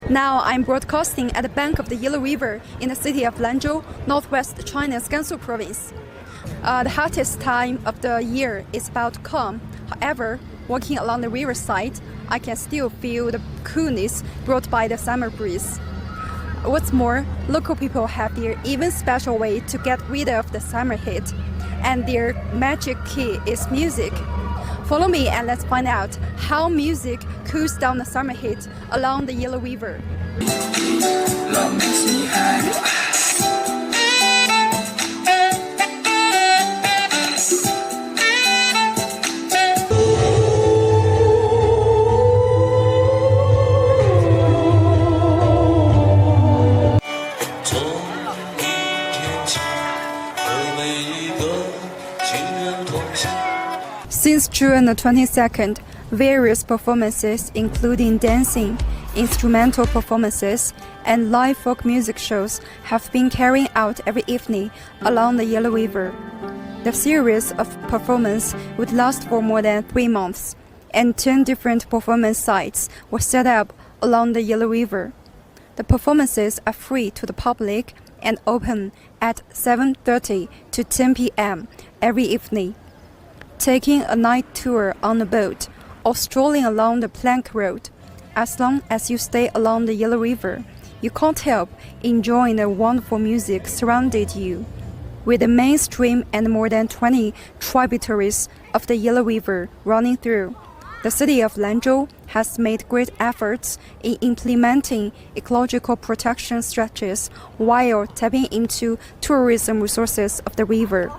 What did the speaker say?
Now I'm broadcasting at the bank of the Yellow River in the city of Lanzhou, northwest China's Gansu province. The hottest time of the year is about to come. However, walking along the riverside, I can still feel the coolness brought by the summer breeze. What's more, local people have their even special way to get rid of the summer heat, and their magic key is music. Follow me and let's find out how music cools down the summer heat along the Yellow River. Since June the 22nd, various performances including dancing, instrumental performances, and live folk music shows have been carried out every evening along the Yellow River. The series of performance would last for more than 3 months, and 10 different performance sites were set up along the Yellow River. The performances are free to the public and open at 7:30 to 10 p.m. every evening. Taking a night tour on a boat or strolling along the plank road, as long as you stay along the Yellow River, you can't help enjoying the wonderful music surrounding you. With the main stream and more than 20 tributaries of the Yellow River running through, the city of Lanzhou has made great efforts in implementing ecological protection strategies while tapping into tourism resources of the river.